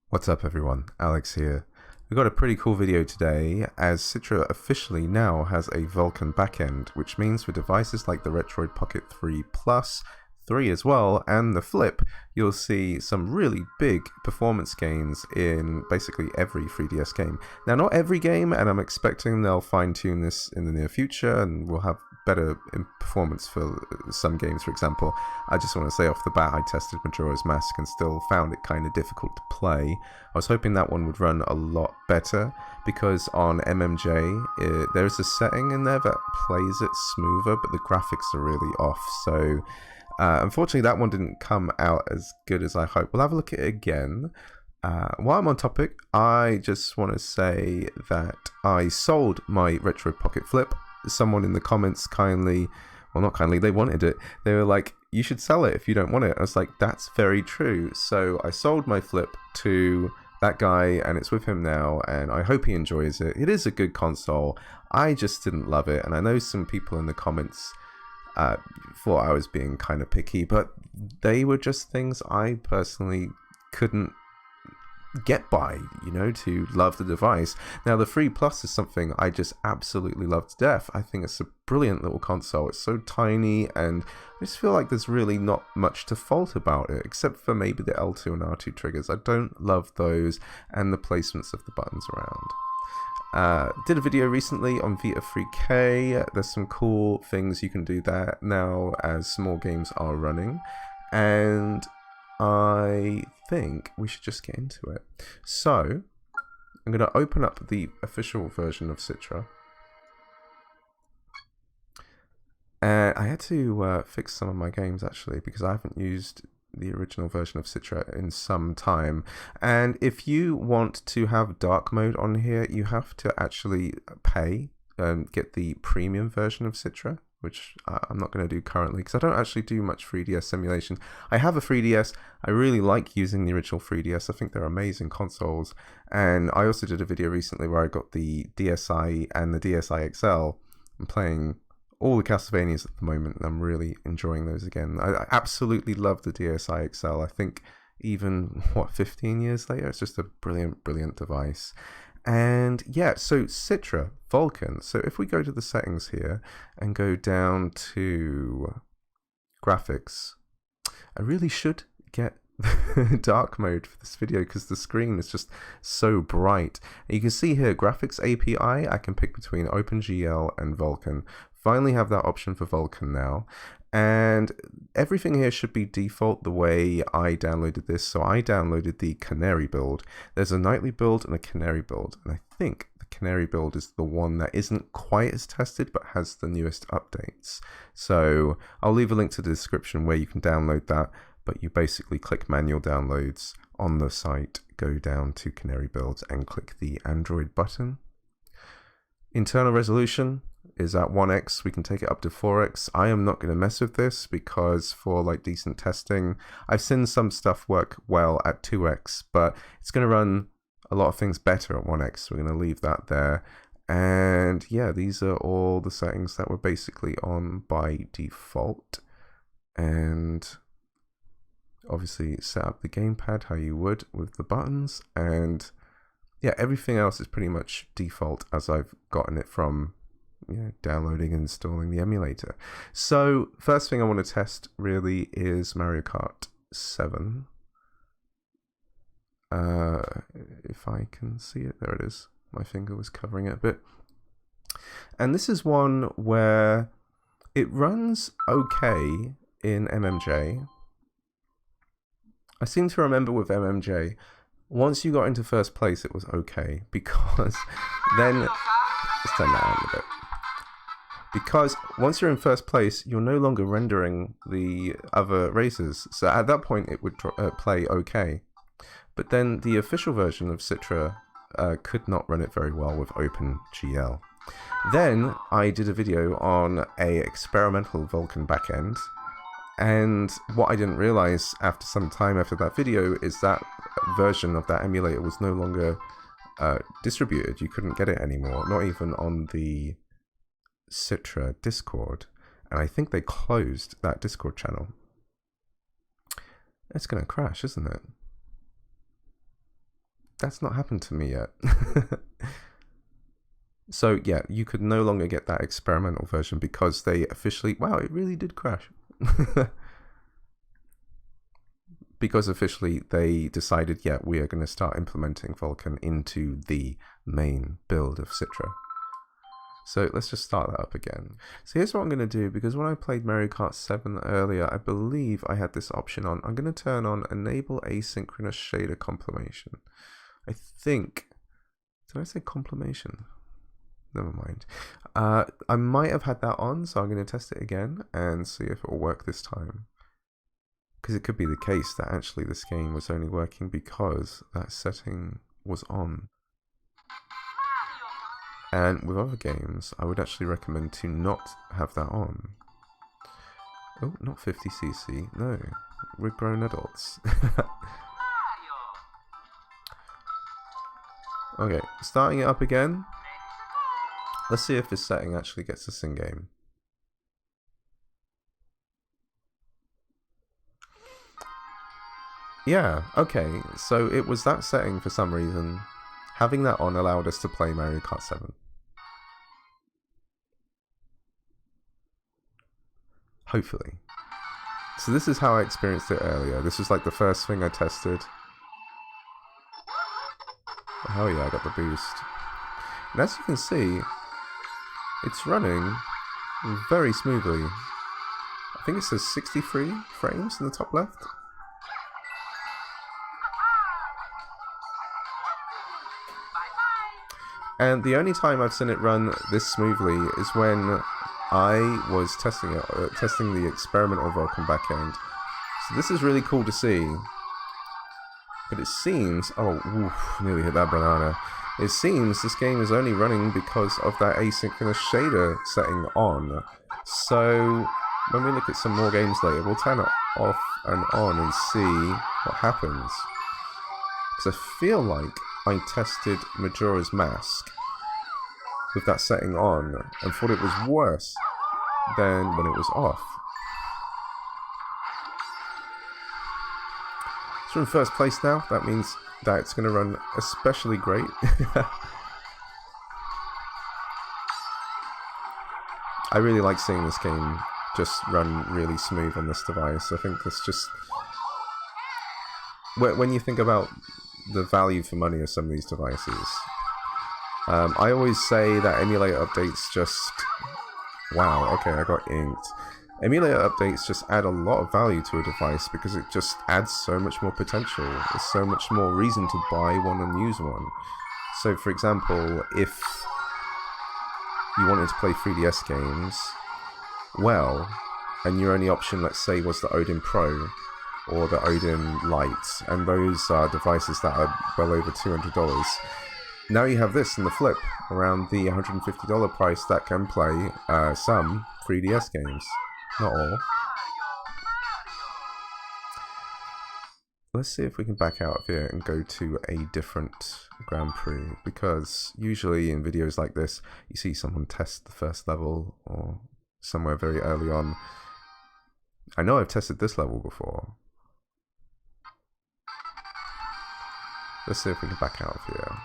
What's up everyone, Alex here. We've got a pretty cool video today as Citra officially now has a Vulkan backend, which means for devices like the Retroid Pocket 3 Plus, 3 as well, and the Flip, you'll see some really big performance gains in basically every 3DS game. Now not every game, and I'm expecting they'll fine-tune this in the near future and we'll have better performance for some games. For example, I just want to say off the bat, I tested Majora's Mask and still found it kind of difficult to play. I was hoping that one would run a lot better because on MMJ there's a setting in there that plays it smoother, but the graphics are really off. So unfortunately that one didn't come out as good as I hoped. We'll have a look at it again. While I'm on topic, I just want to say that I sold my Retroid Pocket Flip. Someone in the comments kindly, well not kindly, they wanted it. They were like, you should sell it if you don't want it. I was like, that's very true. So I sold my Flip to that guy and it's with him now and I hope he enjoys it. It is a good console. I just didn't love it, and I know some people in the comments thought I was being kind of picky, but they were just things I personally couldn't get by, you know, to love the device. Now the 3 Plus is something I just absolutely love to death. I think it's a brilliant little console. It's so tiny and I just feel like there's really not much to fault about it, except for maybe the L2 and R2 triggers. I don't love those, and the placements of the buttons around. Did a video recently on Vita 3K. There's some cool things you can do there now as small games are running, and I think we should just get into it. So I'm going to open up the official version of Citra, and I had to fix some of my games actually because I haven't used the original version of Citra in some time. And if you want to have dark mode on here, you have to actually pay and get the premium version of Citra, which I'm not going to do currently because I don't actually do much 3DS simulation. I have a 3DS. I really like using the original 3DS. I think they're amazing consoles. And I also did a video recently where I got the DSi and the DSi XL. I'm playing all the Castlevanias at the moment and I'm really enjoying those again. I absolutely love the DSi XL. I think even, 15 years later, it's just a brilliant, brilliant device. And yeah, so Citra, Vulkan. So if we go to the settings here and go down to graphics, I really should get dark mode for this video because the screen is just so bright. And you can see here, graphics API, I can pick between OpenGL and Vulkan. Finally have that option for Vulkan now. And everything here should be default the way I downloaded this. So I downloaded the Canary build. There's a nightly build and a Canary build. And I think the Canary build is the one that isn't quite as tested but has the newest updates. So I'll leave a link to the description where you can download that. But you basically click manual downloads on the site, go down to Canary builds and click the Android button. Internal resolution is at 1x. We can take it up to 4x. I am not going to mess with this because for like decent testing, I've seen some stuff work well at 2x, but it's going to run a lot of things better at 1x. So we're going to leave that there. And yeah, these are all the settings that were basically on by default. And obviously set up the gamepad how you would with the buttons. And yeah, everything else is pretty much default as I've gotten it from downloading and installing the emulator. So first thing I want to test really is Mario Kart 7. If I can see it, there it is. My finger was covering it a bit. And this is one where it runs okay in MMJ. I seem to remember with MMJ, once you got into first place it was okay, because then, let's turn that on a bit. Because once you're in first place, you're no longer rendering the other races. So at that point, it would play okay. But then the official version of Citra could not run it very well with OpenGL. Then I did a video on a experimental Vulkan backend. And what I didn't realize after some time after that video is that version of that emulator was no longer distributed. You couldn't get it anymore, not even on the Citra Discord, and I think they closed that Discord channel. It's gonna crash, isn't it? that's not happened to me yet. So yeah, you could no longer get that experimental version because they officially, wow, it really did crash. Because officially they decided, yeah, we are going to start implementing Vulkan into the main build of Citra. So let's just start that up again. So here's what I'm going to do, because when I played Mario Kart 7 earlier, I believe I had this option on. I'm going to turn on Enable Asynchronous Shader Compilation. I think, did I say compilation? Never mind. I might have had that on, so I'm going to test it again and see if it will work this time. Because it could be the case that actually this game was only working because that setting was on. And with other games, I would actually recommend to not have that on. Oh, not 50cc, no. We're grown adults. Okay, starting it up again. Let's see if this setting actually gets us in game. Yeah, okay, so it was that setting for some reason. Having that on allowed us to play Mario Kart 7. Hopefully. So this is how I experienced it earlier. This was like the first thing I tested. Oh yeah, I got the boost. And as you can see, it's running very smoothly. I think it says 63 frames in the top left. And the only time I've seen it run this smoothly is when I was testing it, testing the experimental Vulkan backend. So this is really cool to see. But it seems, oh, oof, nearly hit that banana. It seems this game is only running because of that asynchronous shader setting on. So when we look at some more games later, we'll turn it off and on and see what happens. Because I feel like I tested Majora's Mask with that setting on and thought it was worse than when it was off. So in first place now, that means that it's going to run especially great. I really like seeing this game just run really smooth on this device. I think that's just... When you think about the value for money of some of these devices, I always say that emulator updates just... Wow, okay, I got inked. Emulator updates just add a lot of value to a device because it just adds so much more potential. There's so much more reason to buy one and use one. So for example, if you wanted to play 3DS games, well, and your only option, let's say, was the Odin Pro or the Odin Lite, and those are devices that are well over $200. Now you have this in the flip, around the $150 price that can play some 3DS games. Not all. Let's see if we can back out of here and go to a different Grand Prix, because usually in videos like this you see someone test the first level or somewhere very early on. I know I've tested this level before. Let's see if we can back out of here.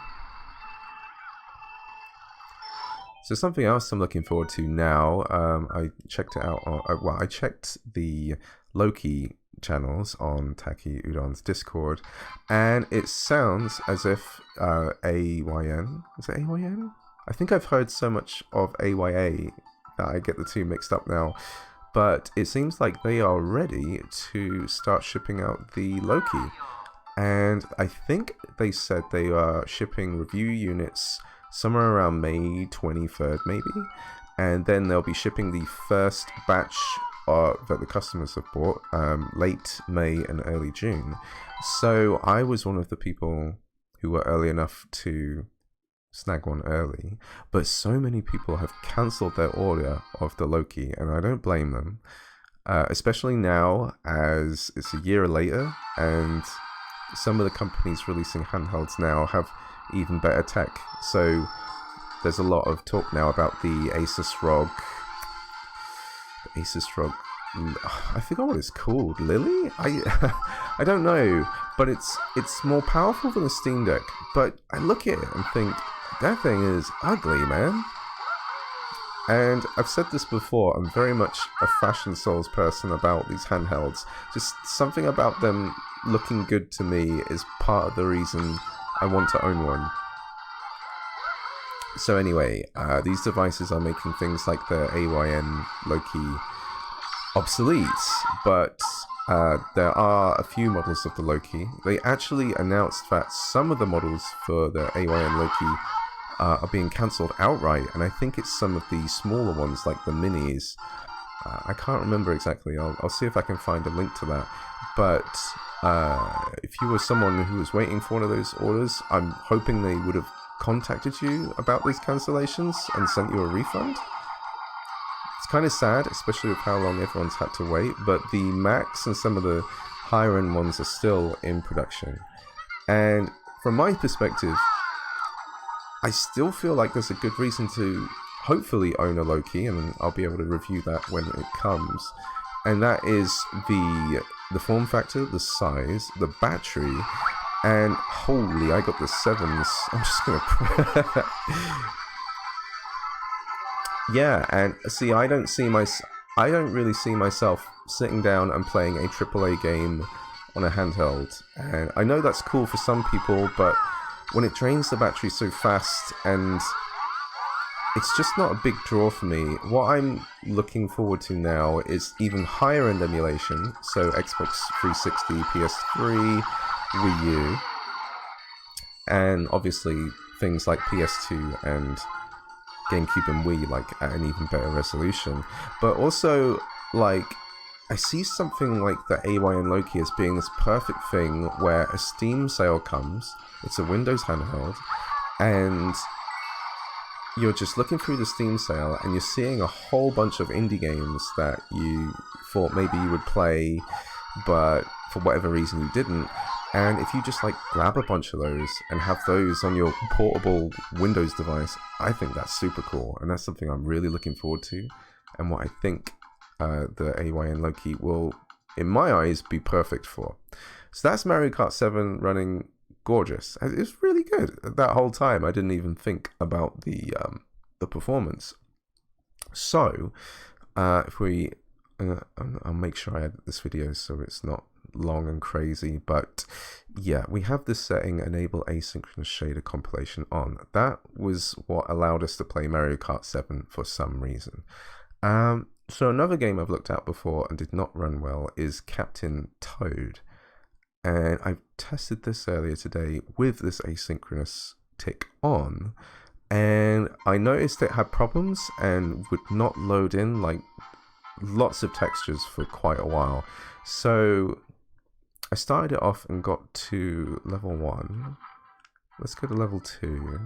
So something else I'm looking forward to now, I checked it out on, well, I checked the Loki channels on Taki Udon's Discord, and it sounds as if AYN, is it AYN? I think I've heard so much of AYA that I get the two mixed up now, but it seems like they are ready to start shipping out the Loki, and I think they said they are shipping review units somewhere around May 23rd maybe, and then they'll be shipping the first batch that the customers have bought late May and early June. So I was one of the people who were early enough to snag one early, but so many people have cancelled their order of the Loki, and I don't blame them, especially now as it's a year later and some of the companies releasing handhelds now have even better tech. So there's a lot of talk now about the Asus ROG I forgot what it's called. Lily? I don't know, but it's more powerful than the Steam Deck. But I look at it and think that thing is ugly, man. And I've said this before, I'm very much a Fashion Souls person about these handhelds. Just something about them looking good to me is part of the reason I want to own one. So anyway, these devices are making things like the AYN Loki obsolete, but there are a few models of the Loki. They actually announced that some of the models for the AYN Loki are being cancelled outright, and I think it's some of the smaller ones like the minis. I can't remember exactly. I'll see if I can find a link to that. But if you were someone who was waiting for one of those orders, I'm hoping they would have contacted you about these cancellations and sent you a refund. It's kind of sad, especially with how long everyone's had to wait, but the Macs and some of the higher end ones are still in production. And from my perspective, I still feel like there's a good reason to hopefully own a Loki, and I'll be able to review that when it comes. And that is the form factor, the size, the battery, and holy, I got the 7s. I'm just gonna yeah, and see, I don't really see myself sitting down and playing a AAA game on a handheld. And I know that's cool for some people, but when it drains the battery so fast, and it's just not a big draw for me. What I'm looking forward to now is even higher end emulation, so Xbox 360, PS3, Wii U, and obviously things like PS2 and GameCube and Wii, like at an even better resolution. But also, like, I see something like the AYN Loki as being this perfect thing where a Steam sale comes, it's a Windows handheld, and you're just looking through the Steam sale and you're seeing a whole bunch of indie games that you thought maybe you would play, but for whatever reason you didn't. And if you just like grab a bunch of those and have those on your portable Windows device, I think that's super cool, and that's something I'm really looking forward to, and what I think the AYN Loki will, in my eyes, be perfect for. So that's Mario Kart 7 running gorgeous. It's really good. That whole time I didn't even think about the performance. So if we I'll make sure I edit this video so it's not long and crazy, but yeah, we have this setting, enable asynchronous shader compilation on. That was what allowed us to play Mario Kart 7 for some reason. So another game I've looked at before and did not run well is Captain Toad, and I tested this earlier today with this asynchronous tick on, and I noticed it had problems and would not load in like lots of textures for quite a while. So I started it off and got to level 1. Let's go to level 2.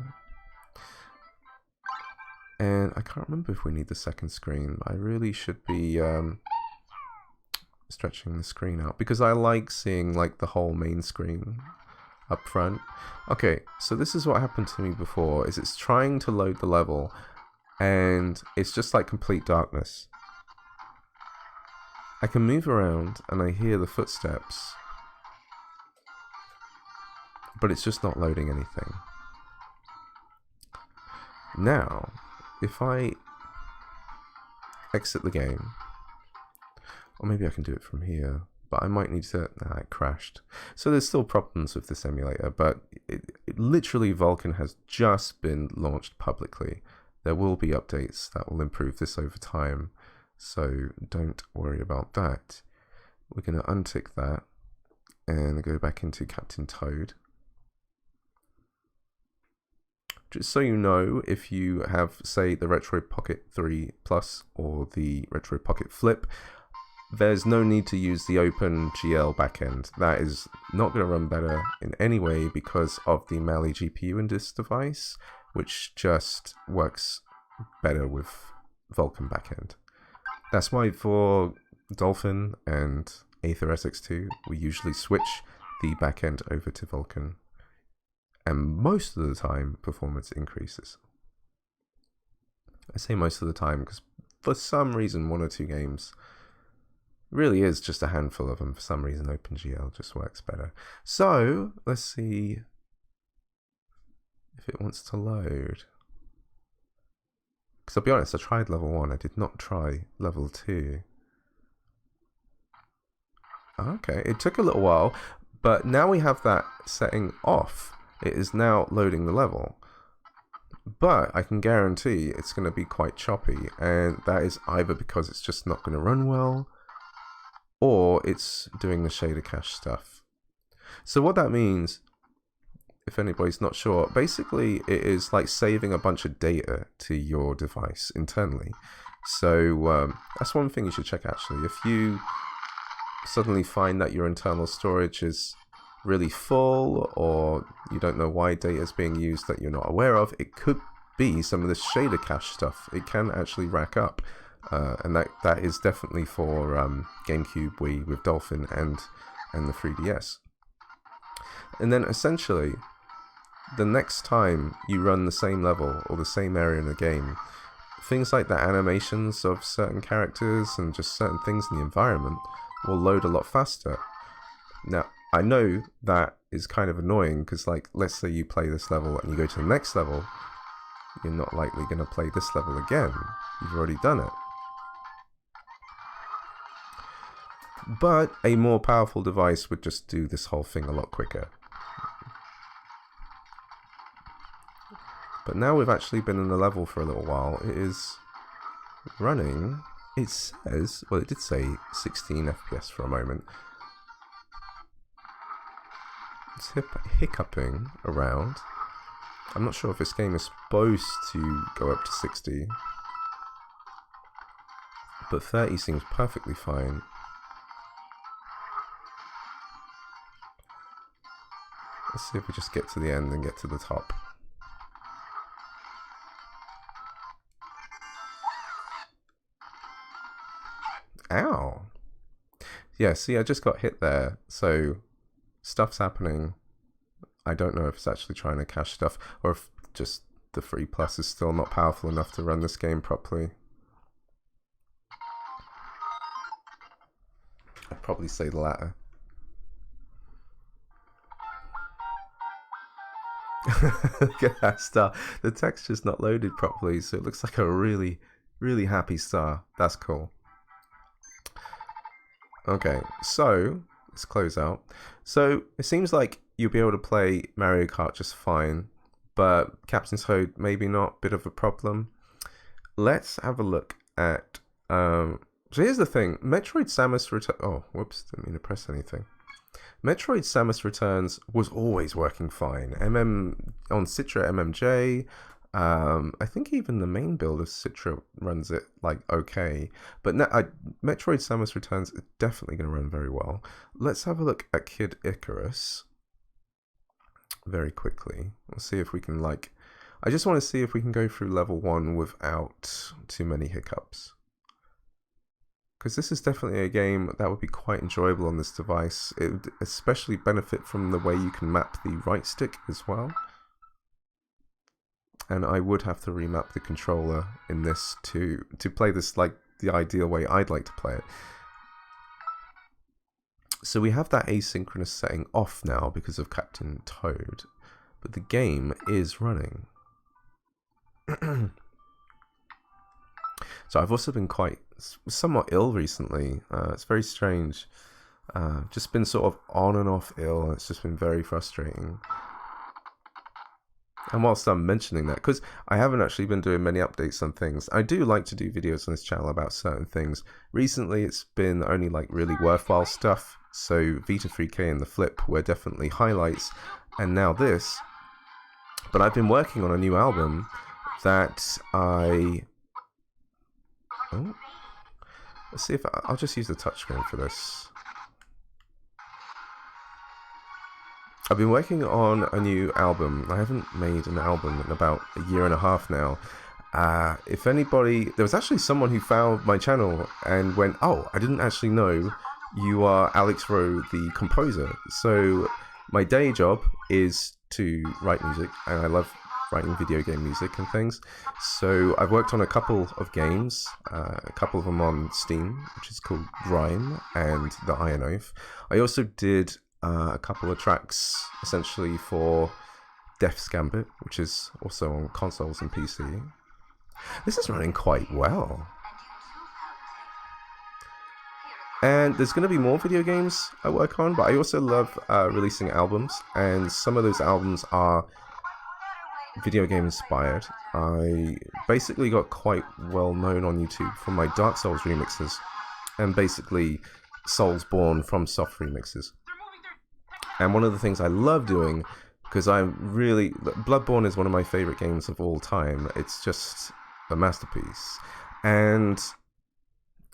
And I can't remember if we need the second screen. I really should be stretching the screen out, because I like seeing like the whole main screen up front. Okay, so this is what happened to me before, is it's trying to load the level and it's just like complete darkness. I can move around and I hear the footsteps, but it's just not loading anything. Now, if I exit the game, or maybe I can do it from here, but I might need to... Nah, it crashed. So there's still problems with this emulator, but literally Vulkan has just been launched publicly. There will be updates that will improve this over time, so don't worry about that. We're going to untick that and go back into Captain Toad. Just so you know, if you have, say, the Retroid Pocket 3 Plus or the Retroid Pocket Flip, there's no need to use the OpenGL backend. That is not going to run better in any way because of the Mali GPU in this device, which just works better with Vulkan backend. That's why for Dolphin and Aether SX2, we usually switch the backend over to Vulkan. And most of the time, performance increases. I say most of the time because for some reason, one or two games, Really is just a handful of them. For some reason, OpenGL just works better. So let's see if it wants to load. Because I'll be honest, I tried level 1. I did not try level 2. Okay, it took a little while, but now we have that setting off. It is now loading the level. But I can guarantee it's going to be quite choppy, and that is either because it's just not going to run well, or it's doing the shader cache stuff. So what that means, if anybody's not sure, basically it is like saving a bunch of data to your device internally. So that's one thing you should check actually. If you suddenly find that your internal storage is really full, or you don't know why data is being used that you're not aware of, it could be some of this shader cache stuff. It can actually rack up, and that is definitely for GameCube, Wii with Dolphin, and the 3DS. And then essentially, the next time you run the same level or the same area in the game, things like the animations of certain characters and just certain things in the environment will load a lot faster. Now, I know that is kind of annoying because, like, let's say you play this level and you go to the next level, you're not likely going to play this level again. You've already done it. But a more powerful device would just do this whole thing a lot quicker. But now we've actually been in the level for a little while. It is running. It says, well, it did say 16 FPS for a moment. It's hiccuping around. I'm not sure if this game is supposed to go up to 60, but 30 seems perfectly fine. Let's see if we just get to the end and get to the top. Ow! Yeah, see, I just got hit there, so stuff's happening. I don't know if it's actually trying to cache stuff, or if just the 3 Plus is still not powerful enough to run this game properly. I'd probably say the latter. Look at that star. The texture's not loaded properly, so it looks like a really, really happy star. That's cool. Okay, so let's close out. So it seems like you'll be able to play Mario Kart just fine, but Captain Toad maybe not. Bit of a problem. Let's have a look at. So here's the thing: Metroid Samus Returns. Oh, whoops! Didn't mean to press anything. Metroid Samus Returns was always working fine. On Citra MMJ. I think even the main build of Citra runs it like okay, but Metroid Samus Returns is definitely going to run very well. Let's have a look at Kid Icarus very quickly. We'll see if we can I just want to see if we can go through level 1 without too many hiccups, because this is definitely a game that would be quite enjoyable on this device. It would especially benefit from the way you can map the right stick as well. And I would have to remap the controller in this to play this like the ideal way I'd like to play it. So we have that asynchronous setting off now because of Captain Toad, but the game is running. So I've also been somewhat ill recently. It's very strange. Just been sort of on and off ill. It's just been very frustrating. And whilst I'm mentioning that, because I haven't actually been doing many updates on things, I do like to do videos on this channel about certain things. Recently, it's been only like really worthwhile stuff. So Vita 3K and the Flip were definitely highlights, and now this. But I've been working on a new album that let's see if I'll just use the touchscreen for this. I've been working on a new album. I haven't made an album in about a year and a half now. If anybody, there was actually someone who found my channel and went, "Oh, I didn't actually know you are Alex Rowe, the composer." So my day job is to write music, and I love writing video game music and things. So I've worked on a couple of games, a couple of them on Steam, which is called Rhyme and The Iron Oath. I also did a couple of tracks essentially for Death's Gambit, which is also on consoles and PC. This is running quite well. And there's going to be more video games I work on, but I also love releasing albums, and some of those albums are video game inspired. I basically got quite well known on YouTube for my Dark Souls remixes, and basically Soulsborne from Soft remixes. And one of the things I love doing, because Bloodborne is one of my favorite games of all time. It's just a masterpiece. And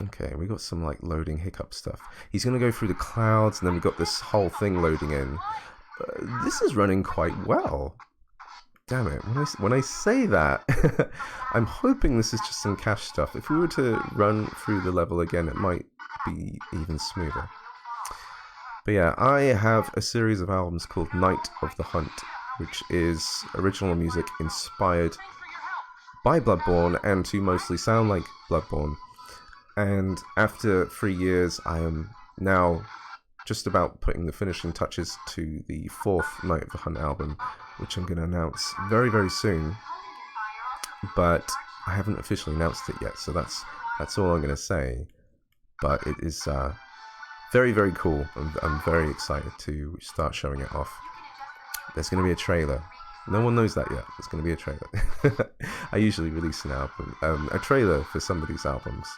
okay, we got some like loading hiccup stuff. He's gonna go through the clouds, and then we got this whole thing loading in. This is running quite well. Damn it, when I say that, I'm hoping this is just some cache stuff. If we were to run through the level again, it might be even smoother. But yeah, I have a series of albums called Night of the Hunt, which is original music inspired by Bloodborne and to mostly sound like Bloodborne. And after 3 years, I am now just about putting the finishing touches to the 4th Night of the Hunt album, which I'm going to announce very, very soon. But I haven't officially announced it yet, so that's all I'm going to say. But it is very, very cool. I'm very excited to start showing it off. There's going to be a trailer. No one knows that yet. There's going to be a trailer. I usually release an album, a trailer for some of these albums.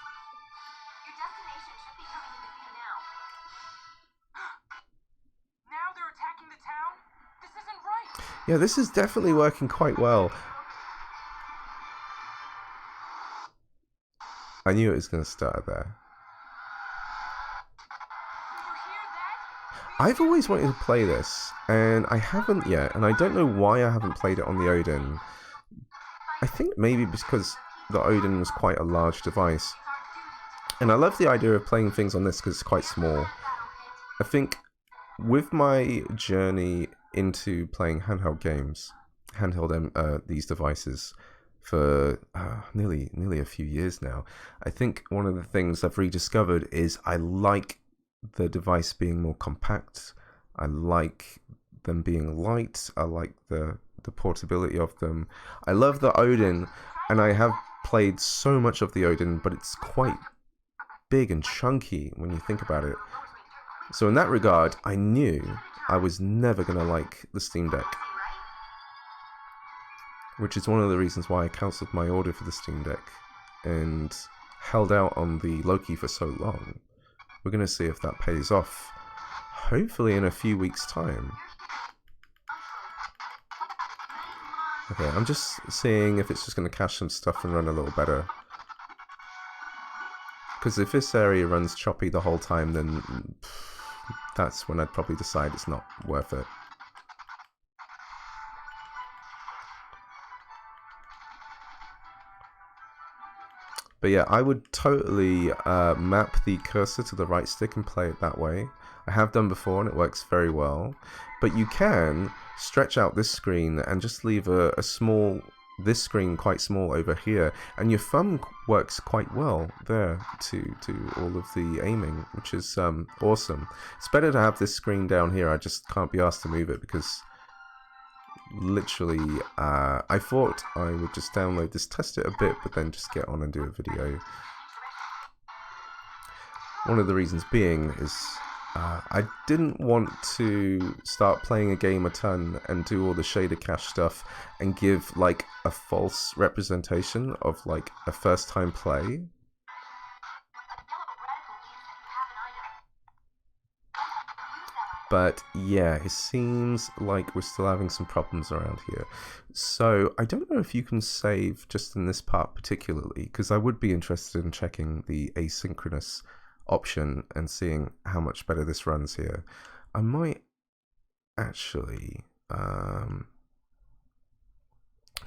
Yeah, this is definitely working quite well. I knew it was going to start there. I've always wanted to play this, and I haven't yet, and I don't know why I haven't played it on the Odin. I think maybe because the Odin was quite a large device. And I love the idea of playing things on this because it's quite small. I think with my journey into playing handheld games, these devices for nearly a few years now, I think one of the things I've rediscovered is I like the device being more compact. I like them being light. I like the portability of them. I love the Odin, and I have played so much of the Odin, but it's quite big and chunky when you think about it. So in that regard, I knew I was never going to like the Steam Deck, which is one of the reasons why I cancelled my order for the Steam Deck and held out on the Loki for so long. We're going to see if that pays off, hopefully in a few weeks' time. Okay, I'm just seeing if it's just going to cache some stuff and run a little better. Because if this area runs choppy the whole time, then that's when I'd probably decide it's not worth it. But yeah, I would totally map the cursor to the right stick and play it that way. I have done before and it works very well. But you can stretch out this screen and just leave this screen quite small over here, and your thumb works quite well there to all of the aiming, which is awesome. It's better to have this screen down here. I just can't be asked to move it because literally I thought I would just download this, test it a bit, but then just get on and do a video. One of the reasons being is I didn't want to start playing a game a ton and do all the shader cache stuff and give like a false representation of like a first time play. But yeah, it seems like we're still having some problems around here. So I don't know if you can save just in this part particularly, because I would be interested in checking the asynchronous option and seeing how much better this runs here. I might actually I'm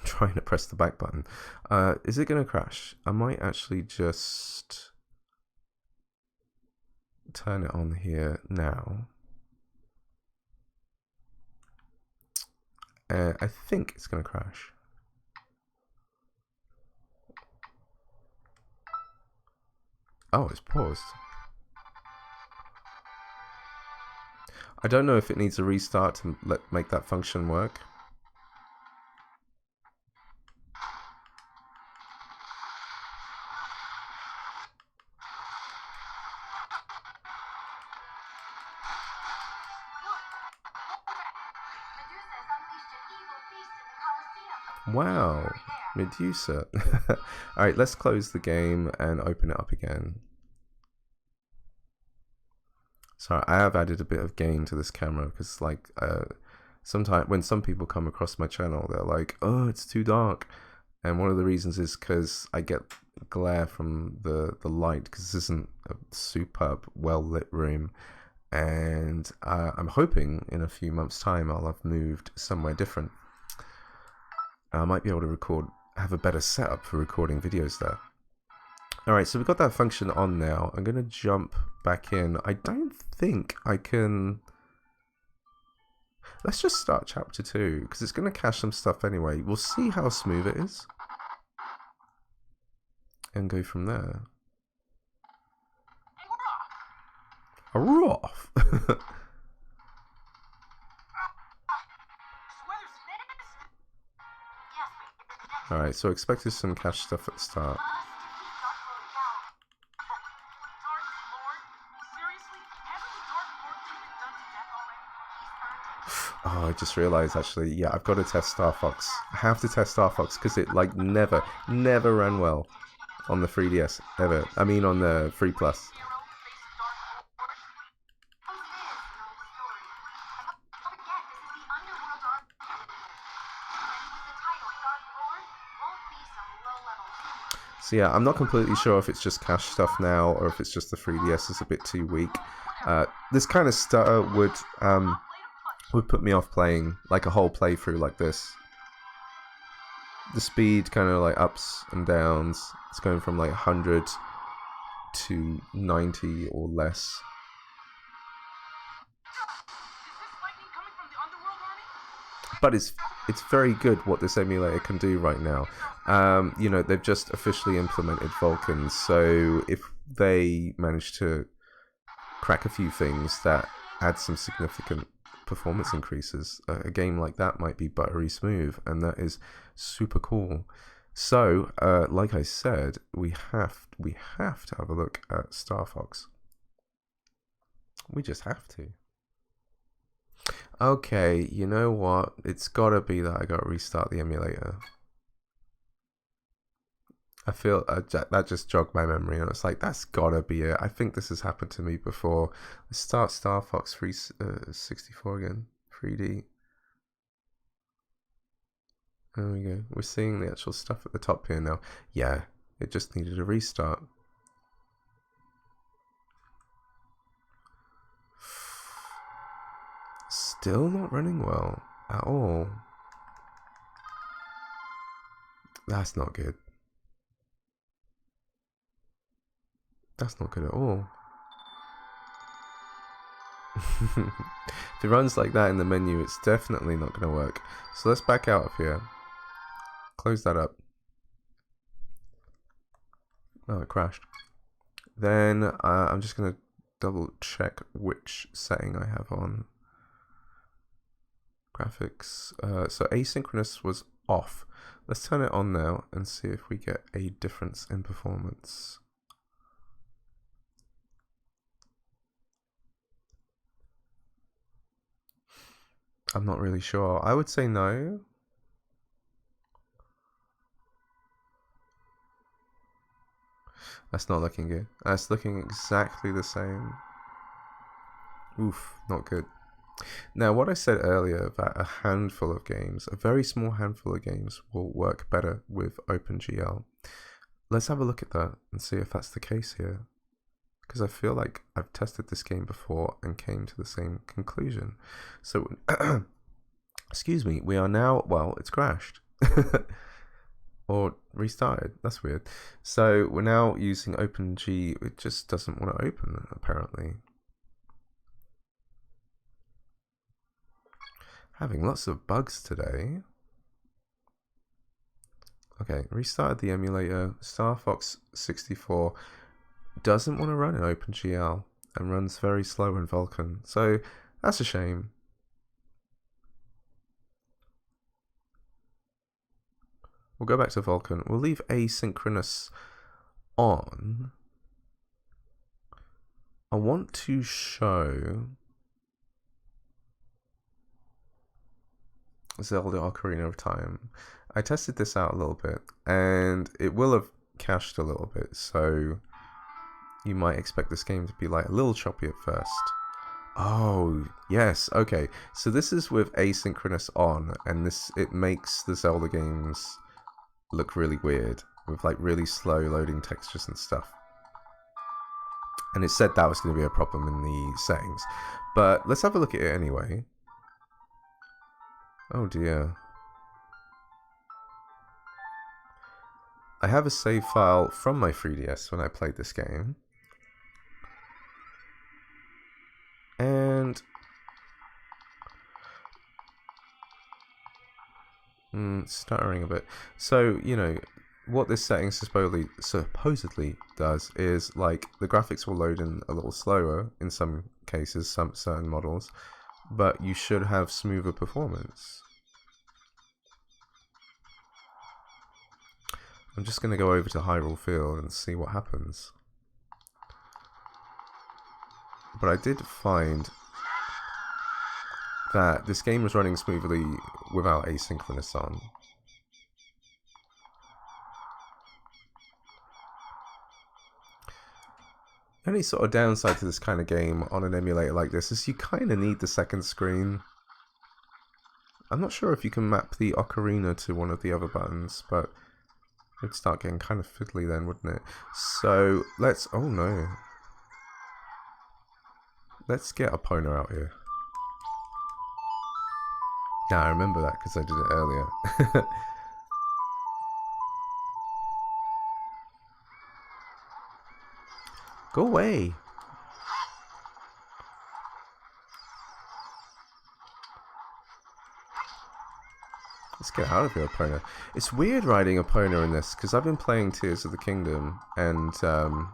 trying to press the back button. Is it going to crash? I might actually just turn it on here now. I think it's going to crash. Oh, it's paused. I don't know if it needs a restart to make that function work. Wow, Medusa. Alright, let's close the game and open it up again. So I have added a bit of gain to this camera because, like, sometimes when some people come across my channel, they're like, "Oh, it's too dark," and one of the reasons is because I get glare from the light, because this isn't a superb, well lit room, and I'm hoping in a few months' time I'll have moved somewhere different. I might be able to have a better setup for recording videos there. Alright, so we've got that function on now. I'm going to jump back in. I don't think I can... Let's just start chapter 2, because it's going to cache some stuff anyway. We'll see how smooth it is. And go from there. A rough! Alright, so expected some cache stuff at the start. Oh, I just realized actually, yeah, I've got to test Star Fox. I have to test Star Fox because it like never ran well on the 3DS ever. I mean on the 3 Plus. So yeah, I'm not completely sure if it's just cache stuff now or if it's just the 3DS is a bit too weak. This kind of stutter would put me off playing like a whole playthrough like this. The speed kind of like ups and downs. It's going from like 100 to 90 or less. But it's very good what this emulator can do right now. You know, they've just officially implemented Vulkan, so if they manage to crack a few things that add some significant performance increases, a game like that might be buttery smooth, and that is super cool. So, like I said, we have to have a look at Star Fox. We just have to. Okay, you know what? It's gotta be that I gotta restart the emulator. I feel that just jogged my memory, and it's like, that's gotta be it. I think this has happened to me before. Let's start Star Fox 364 again, 3D. There we go. We're seeing the actual stuff at the top here now. Yeah, it just needed a restart. Still not running well at all. That's not good. That's not good at all. If it runs like that in the menu, it's definitely not going to work. So let's back out of here. Close that up. Oh, it crashed. Then I'm just going to double check which setting I have on. Graphics. So asynchronous was off. Let's turn it on now and see if we get a difference in performance. I'm not really sure. I would say no. That's not looking good. That's looking exactly the same. Oof, not good. Now, what I said earlier, that a handful of games, a very small handful of games, will work better with OpenGL. Let's have a look at that and see if that's the case here. Because I feel like I've tested this game before and came to the same conclusion. So, excuse me, we are now, well, it's crashed. Or restarted. That's weird. So we're now using OpenG. It just doesn't want to open, apparently. Having lots of bugs today. Okay, restarted the emulator. Star Fox 64. doesn't want to run in OpenGL and runs very slow in Vulkan. So that's a shame. We'll go back to Vulkan. We'll leave Asynchronous on. I want to show Zelda Ocarina of Time. I tested this out a little bit, and it will have cached a little bit, so you might expect this game to be like a little choppy at first. Oh, yes, okay. So this is with Asynchronous on, and it makes the Zelda games look really weird, with like really slow loading textures and stuff. And it said that was going to be a problem in the settings. But let's have a look at it anyway. Oh dear. I have a save file from my 3DS when I played this game. And stuttering a bit. So, you know, what this setting supposedly does is, like, the graphics will load in a little slower in some cases, some certain models, but you should have smoother performance. I'm just going to go over to Hyrule Field and see what happens. But I did find that this game was running smoothly without Asynchronous on. The only sort of downside to this kind of game on an emulator like this is you kind of need the second screen. I'm not sure if you can map the ocarina to one of the other buttons, but it would start getting kind of fiddly then, wouldn't it? So let's... oh no. Let's get Epona out here. Yeah, I remember that because I did it earlier. Go away. Let's get out of here, Epona. It's weird riding Epona in this because I've been playing Tears of the Kingdom and oh,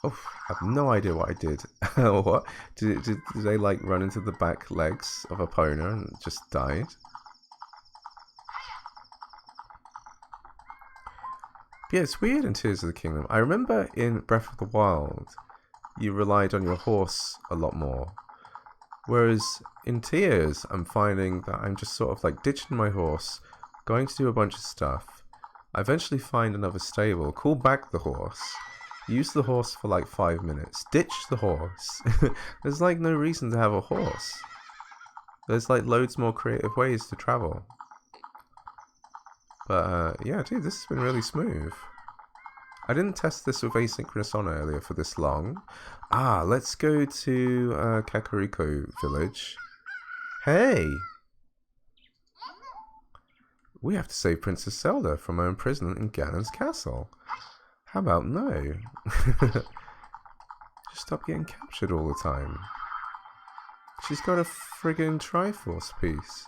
I have no idea what I did. What? Did they like run into the back legs of Epona and just died? But yeah, it's weird in Tears of the Kingdom. I remember in Breath of the Wild, you relied on your horse a lot more. Whereas in Tears, I'm finding that I'm just sort of like ditching my horse, going to do a bunch of stuff. I eventually find another stable, call back the horse, use the horse for like 5 minutes, ditch the horse. There's like no reason to have a horse. There's like loads more creative ways to travel. But yeah, dude, this has been really smooth. I didn't test this with Asynchronous on earlier for this long. Ah, let's go to Kakariko Village. Hey! We have to save Princess Zelda from her imprisonment in Ganon's castle. How about no? Just stop getting captured all the time. She's got a friggin' Triforce piece.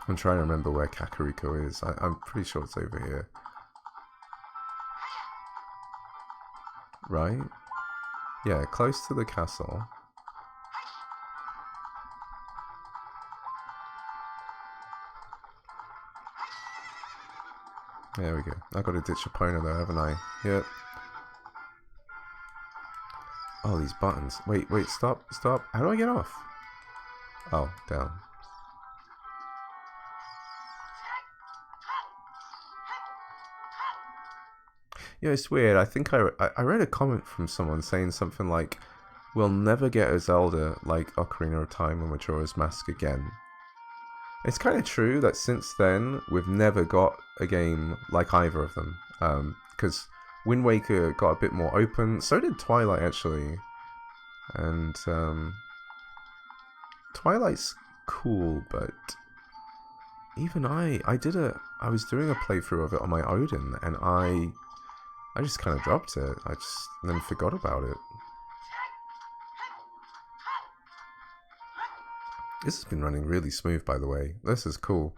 I'm trying to remember where Kakariko is. I'm pretty sure it's over here. Right? Yeah, close to the castle. There we go. I got to ditch Epona though, haven't I? Yep. Oh, these buttons. Wait, stop. How do I get off? Oh, down. Yeah, it's weird. I think I read a comment from someone saying something like, "We'll never get a Zelda like Ocarina of Time or Majora's Mask again." It's kind of true that since then we've never got a game like either of them. Because Wind Waker got a bit more open. So did Twilight actually, and Twilight's cool, but even I was doing a playthrough of it on my Odin, and I just kind of dropped it. I just then forgot about it. This has been running really smooth, by the way. This is cool.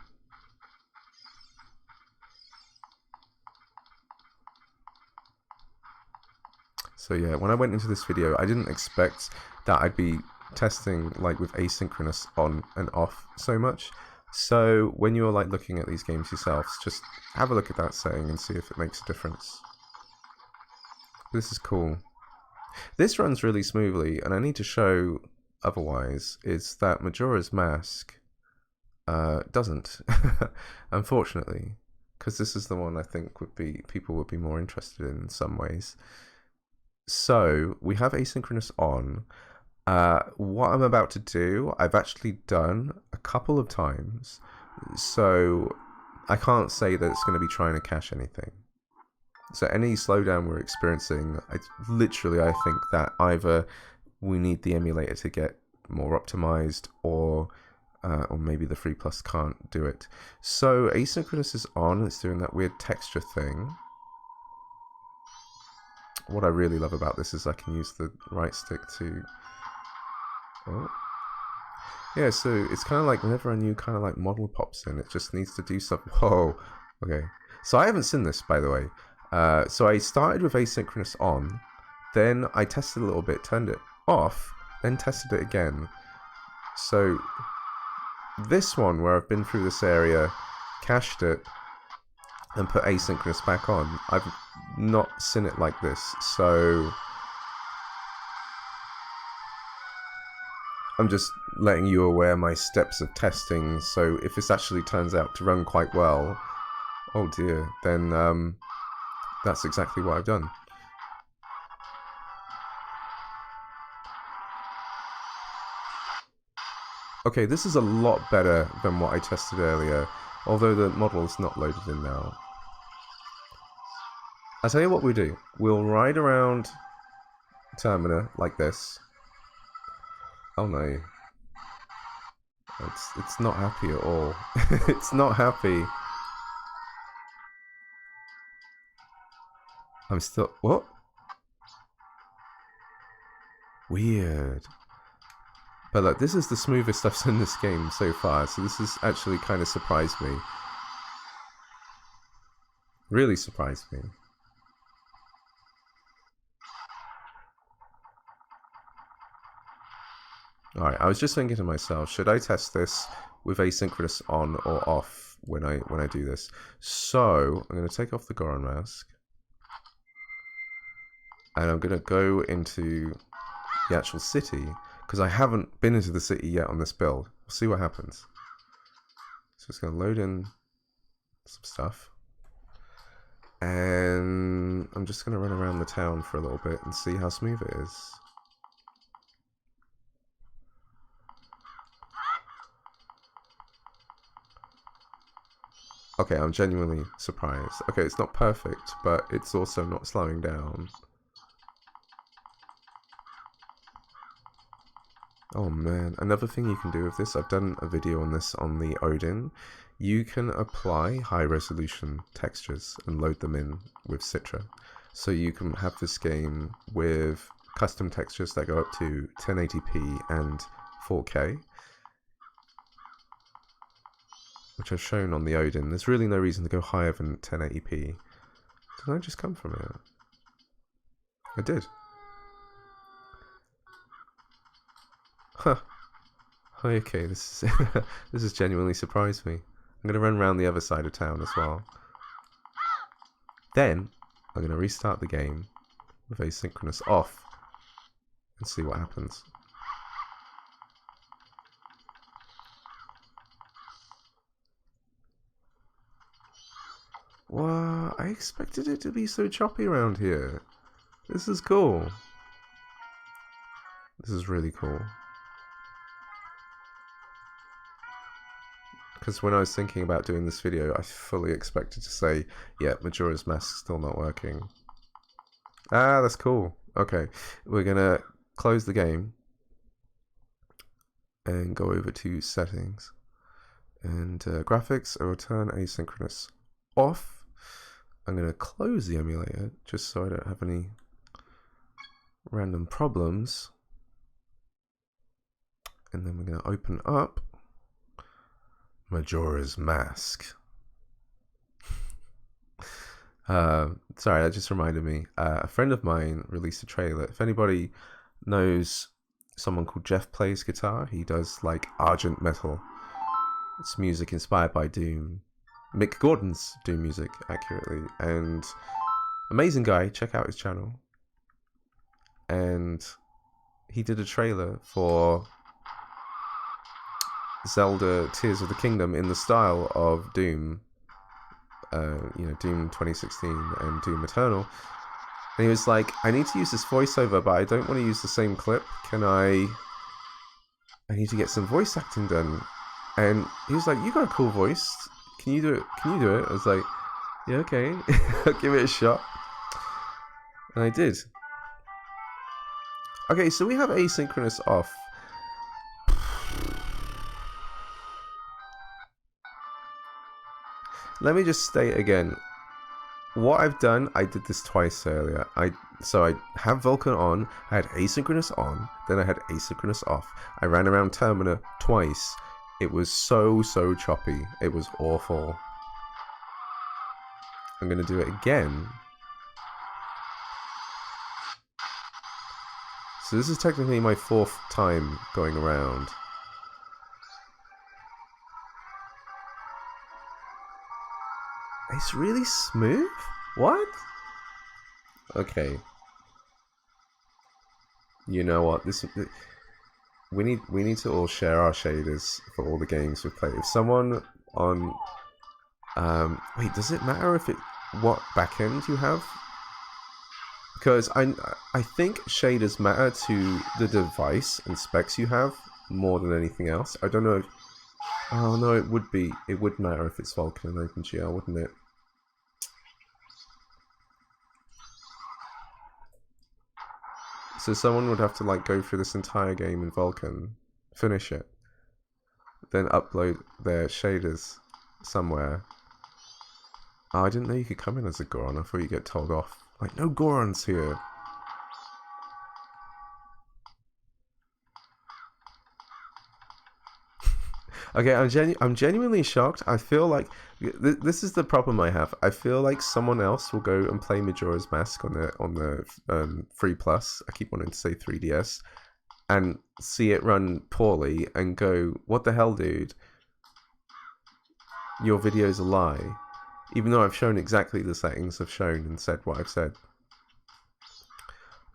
So yeah, when I went into this video, I didn't expect that I'd be testing like with asynchronous on and off so much. So when you're like looking at these games yourselves, just have a look at that setting and see if it makes a difference. This is cool. This runs really smoothly, and I need to show otherwise is that Majora's Mask doesn't, unfortunately, because this is the one I think people would be more interested in some ways. So we have asynchronous on. What I'm about to do, I've actually done a couple of times, so I can't say that it's going to be trying to cache anything. So any slowdown we're experiencing, I think that either we need the emulator to get more optimized, or maybe the Free Plus can't do it. So asynchronous is on. It's doing that weird texture thing. What I really love about this is I can use the right stick to... Oh. Yeah, so it's kind of like whenever a new kind of like model pops in, it just needs to do something. Whoa. Okay. So I haven't seen this, by the way. So I started with asynchronous on, then I tested a little bit, turned it off, then tested it again. So this one, where I've been through this area, cached it, and put asynchronous back on, I've not seen it like this. So I'm just letting you aware my steps of testing, so if this actually turns out to run quite well, oh dear, then that's exactly what I've done. Okay, this is a lot better than what I tested earlier, although the model is not loaded in now. I'll tell you what we do. We'll ride around Termina like this. Oh no. It's not happy at all. It's not happy. I'm still... What? Weird. But look, this is the smoothest I've seen this game so far, so this has actually kind of surprised me. Really surprised me. Alright, I was just thinking to myself, should I test this with asynchronous on or off when I do this? So, I'm going to take off the Goron mask. And I'm going to go into the actual city, because I haven't been into the city yet on this build. We'll see what happens. So it's going to load in some stuff. And I'm just going to run around the town for a little bit and see how smooth it is. Okay, I'm genuinely surprised. Okay, it's not perfect, but it's also not slowing down. Oh man, another thing you can do with this, I've done a video on this on the Odin. You can apply high resolution textures and load them in with Citra. So you can have this game with custom textures that go up to 1080p and 4K, which I've shown on the Odin. There's really no reason to go higher than 1080p. Did I just come from it? I did. Huh. Okay, this is this has genuinely surprised me. I'm going to run around the other side of town as well. Then, I'm going to restart the game with asynchronous off and see what happens. Wow, I expected it to be so choppy around here. This is cool. This is really cool. Because when I was thinking about doing this video, I fully expected to say, yeah, Majora's Mask's still not working. Ah, that's cool. Okay, we're gonna close the game and go over to settings. And graphics, I'll turn asynchronous off. I'm gonna close the emulator just so I don't have any random problems. And then we're going to open up Majora's Mask. Sorry, that just reminded me. A friend of mine released a trailer. If anybody knows someone called Jeff Plays Guitar, he does like Argent Metal. It's music inspired by Doom. Mick Gordon's Doom music, accurately. And amazing guy. Check out his channel. And he did a trailer for Zelda Tears of the Kingdom in the style of Doom. Doom 2016 and Doom Eternal. And he was like, I need to use this voiceover, but I don't want to use the same clip. I need to get some voice acting done. And he was like, you got a cool voice. Can you do it? Can you do it? I was like, yeah, okay. I'll give it a shot. And I did. Okay, so we have asynchronous off. Let me just state again. What I've done, I did this twice earlier. So I have Vulkan on, I had asynchronous on, then I had asynchronous off. I ran around Termina twice. It was so choppy. It was awful. I'm going to do it again. So this is technically my 4th time going around. It's really smooth? What? Okay. You know what? We need to all share our shaders for all the games we've played. If someone on wait, does it matter what backend you have? Because I think shaders matter to the device and specs you have more than anything else. I don't know if... Oh no, it would matter if it's Vulkan and OpenGL, wouldn't it? So someone would have to like go through this entire game in Vulkan, finish it, then upload their shaders somewhere. Oh, I didn't know you could come in as a Goron. I thought you get told off. Like, no Gorons here. Okay, I'm genuinely shocked. I feel like this is the problem I have. I feel like someone else will go and play Majora's Mask on the 3 Plus. I keep wanting to say 3DS, and see it run poorly and go, "What the hell, dude? Your video's a lie." Even though I've shown exactly the settings I've shown and said what I've said.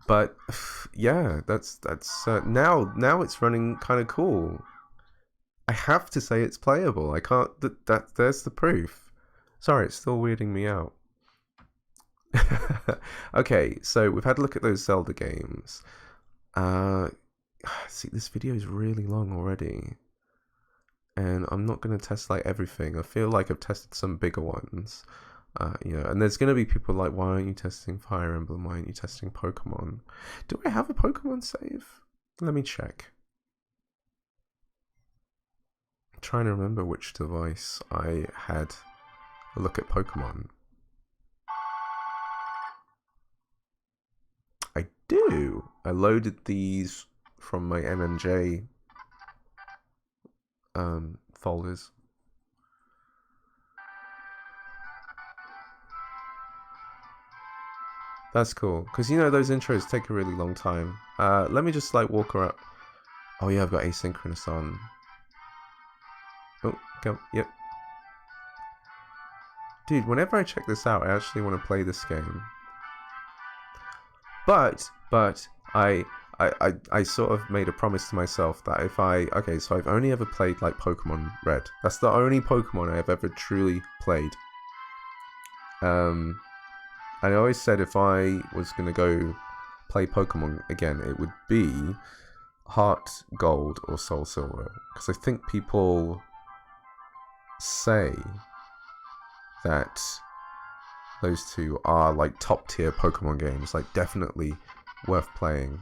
But yeah, that's now it's running kind of cool. I have to say it's playable. I can't. There's the proof. Sorry, it's still weirding me out. Okay, so we've had a look at those Zelda games. See, this video is really long already, and I'm not going to test like everything. I feel like I've tested some bigger ones. And there's going to be people like, why aren't you testing Fire Emblem? Why aren't you testing Pokemon? Do I have a Pokemon save? Let me check. I'm trying to remember which device I had a look at Pokemon. I do. I loaded these from my MMJ folders. That's cool, because you know those intros take a really long time. Let me just like walk around. Oh yeah, I've got asynchronous on. Oh, go, yep. Dude, whenever I check this out, I actually want to play this game. But I sort of made a promise to myself that if so I've only ever played like Pokemon Red. That's the only Pokemon I have ever truly played. And I always said if I was going to go play Pokemon again, it would be Heart Gold or Soul Silver. Because I think people say that those two are like top tier Pokemon games, like definitely worth playing.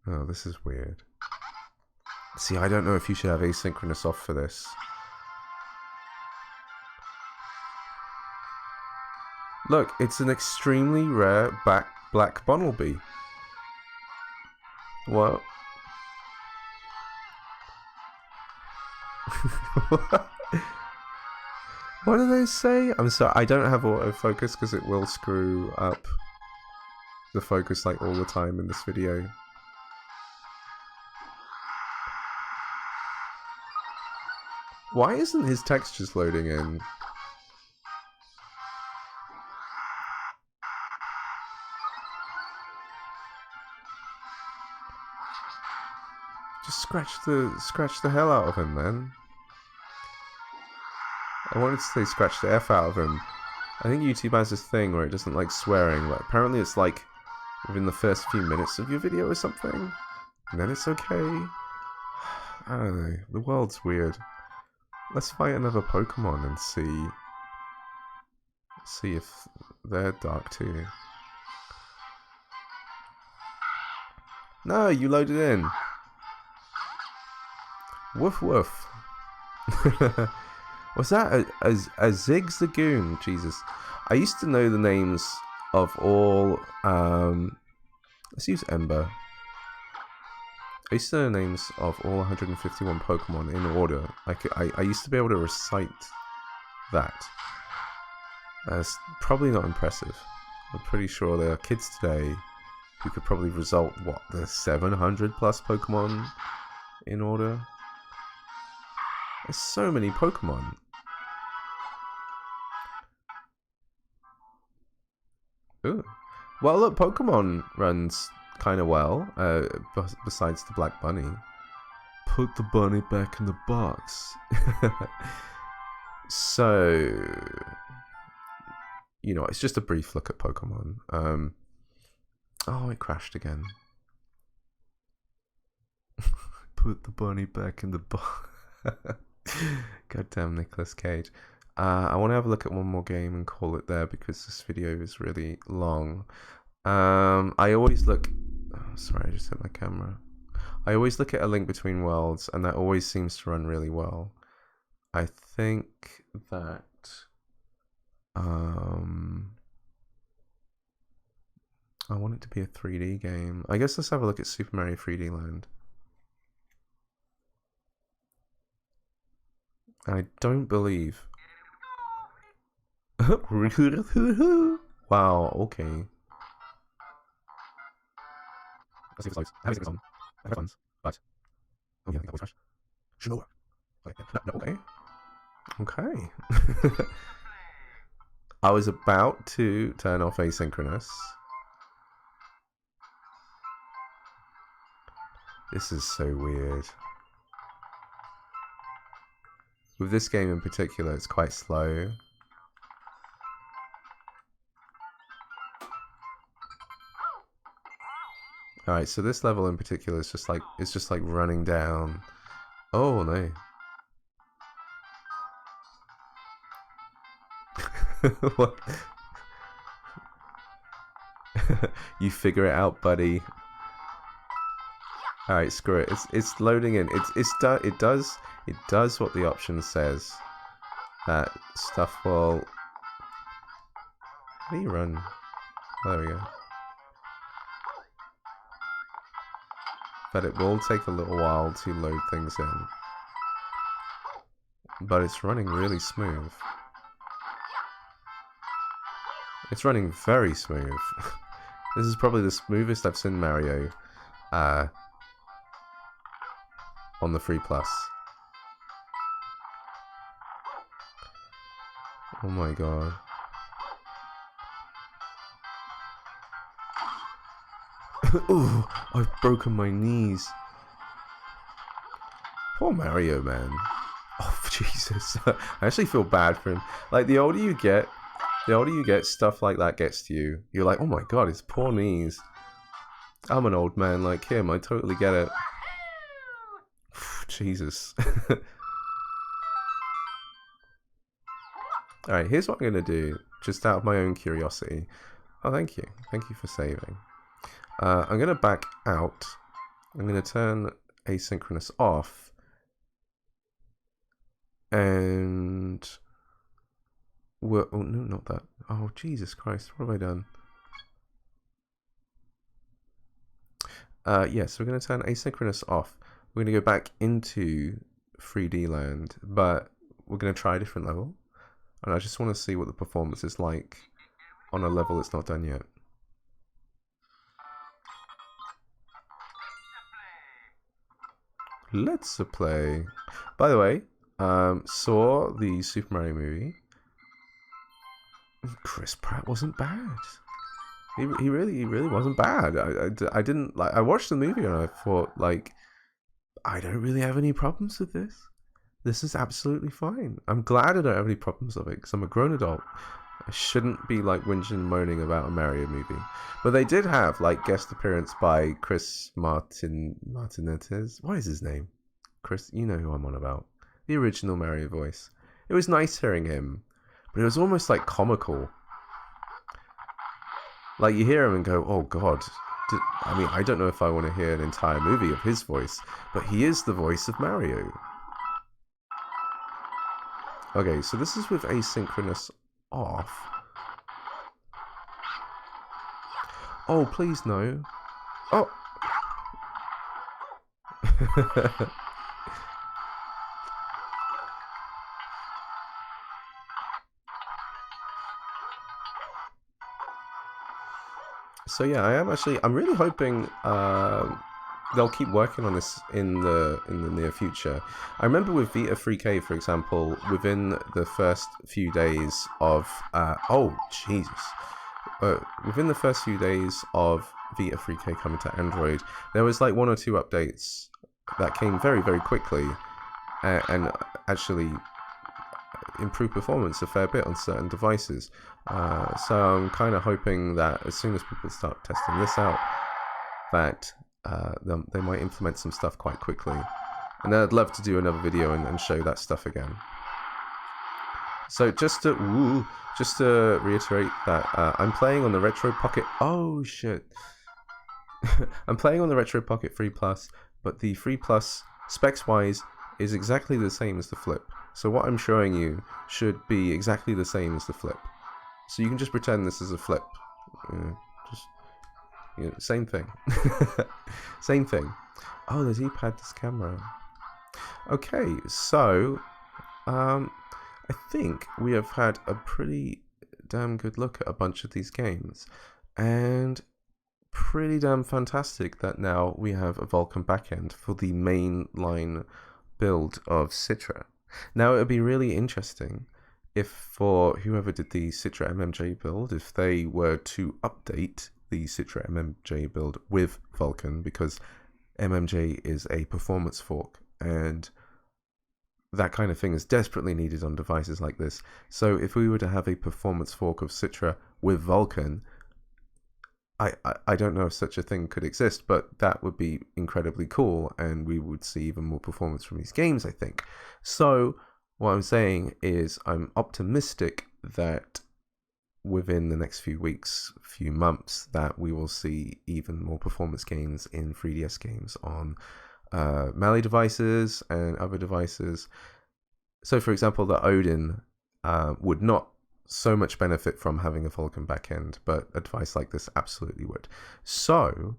Oh, this is weird. See, I don't know if you should have asynchronous off for this. Look, it's an extremely rare Black Bumblebee. What? What do they say? I'm sorry, I don't have autofocus because it will screw up the focus like all the time in this video. Why isn't his textures loading in? Just scratch the hell out of him, man. I wanted to say scratch the F out of him. I think YouTube has this thing where it doesn't like swearing, but apparently it's like within the first few minutes of your video or something, and then it's okay. I don't know. The world's weird. Let's fight another Pokemon and see if they're dark too. No, you loaded in. Woof woof. Was that a Zigzagoon? Jesus. I used to know the names of all... let's use Ember. I used to know the names of all 151 Pokemon in order. I used to be able to recite that. That's probably not impressive. I'm pretty sure there are kids today who could probably result, what, the 700 plus Pokemon in order? There's so many Pokemon. Ooh. Well, look, Pokemon runs kind of well, besides the Black Bunny. Put the bunny back in the box. So, you know, it's just a brief look at Pokemon. Oh, it crashed again. Put the bunny back in the box. Goddamn Nicolas Cage. I want to have a look at one more game and call it there because this video is really long. I always look... Oh, sorry, I just hit my camera. I always look at A Link Between Worlds, and that always seems to run really well. I think that... I want it to be a 3D game. I guess let's have a look at Super Mario 3D Land. I don't believe... Wow, okay. Let's see if it's loads. I haven't seen this on. I have funds, but... Oh yeah, I think that was fresh. Shinoa. Okay. No, okay. Okay. I was about to turn off Asynchronous. This is so weird. With this game in particular, it's quite slow. Alright, so this level in particular is just like running down. Oh no. What? You figure it out, buddy. Alright, screw it. It's loading in. It does what the option says. That stuff will... How do you run? Oh, there we go. But it will take a little while to load things in. But it's running really smooth. It's running very smooth. This is probably the smoothest I've seen Mario on the Free Plus. Oh my god. Ooh, I've broken my knees. Poor Mario, man. Oh, Jesus. I actually feel bad for him. Like, the older you get, stuff like that gets to you. You're like, oh my god, his poor knees. I'm an old man like him. I totally get it. Jesus. Alright, here's what I'm going to do, just out of my own curiosity. Oh, thank you. Thank you for saving. I'm going to back out. I'm going to turn Asynchronous off. And... oh, no, not that. Oh, Jesus Christ. What have I done? Yes, we're going to turn asynchronous off. We're going to go back into 3D land, but we're going to try a different level. And I just want to see what the performance is like on a level that's not done yet. Let's play. By the way, saw the Super Mario movie. Chris Pratt wasn't bad. He really wasn't bad. I didn't like. I watched the movie and I thought, like, I don't really have any problems with this. This is absolutely fine. I'm glad I don't have any problems with it because I'm a grown adult. I shouldn't be like whinging and moaning about a Mario movie. But they did have like guest appearance by Chris Martinez. What is his name? Chris, you know who I'm on about. The original Mario voice. It was nice hearing him, but it was almost like comical. Like you hear him and go, oh god. I mean, I don't know if I want to hear an entire movie of his voice, but he is the voice of Mario. Okay, so this is with asynchronous off. Oh, please no. Oh. So yeah, I'm really hoping they'll keep working on this in the near future. I remember with Vita 3K, for example, within the first few days of within the first few days of Vita 3K coming to Android, there was like 1 or 2 updates that came very, very quickly and actually improved performance a fair bit on certain devices. So I'm kind of hoping that as soon as people start testing this out, that they might implement some stuff quite quickly. And then I'd love to do another video and show that stuff again. So just to reiterate that I'm playing on the Retroid Pocket. Oh shit! I'm playing on the Retroid Pocket 3 Plus, but the 3 Plus specs wise is exactly the same as the Flip. So what I'm showing you should be exactly the same as the Flip. So you can just pretend this is a Flip. Same thing. Same thing. Oh, the D-pad, this camera. Okay, so I think we have had a pretty damn good look at a bunch of these games, and pretty damn fantastic that now we have a Vulkan backend for the mainline build of Citra. Now it would be really interesting if for whoever did the Citra MMJ build, if they were to update the Citra MMJ build with Vulkan, because MMJ is a performance fork and that kind of thing is desperately needed on devices like this. So if we were to have a performance fork of Citra with Vulkan, I don't know if such a thing could exist, but that would be incredibly cool, and we would see even more performance from these games, I think. So what I'm saying is I'm optimistic that within the next few weeks, few months, that we will see even more performance gains in 3DS games on Melee devices and other devices. So for example, the Odin would not so much benefit from having a Vulkan backend, but a device like this absolutely would. So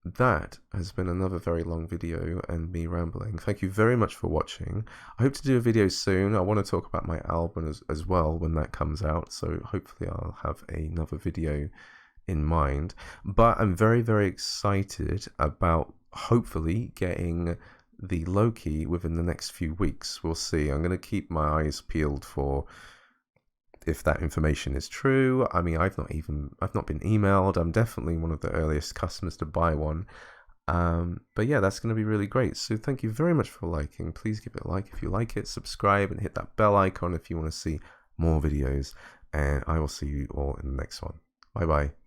that has been another very long video and me rambling. Thank you very much for watching. I hope to do a video soon. I want to talk about my album as well when that comes out, so hopefully I'll have another video in mind. But I'm very, very excited about hopefully getting the Loki within the next few weeks. We'll see. I'm going to keep my eyes peeled for if that information is true. I mean, I've not been emailed. I'm definitely one of the earliest customers to buy one. But yeah, that's going to be really great. So thank you very much for liking. Please give it a like if you like it, subscribe and hit that bell icon if you want to see more videos, and I will see you all in the next one. Bye bye.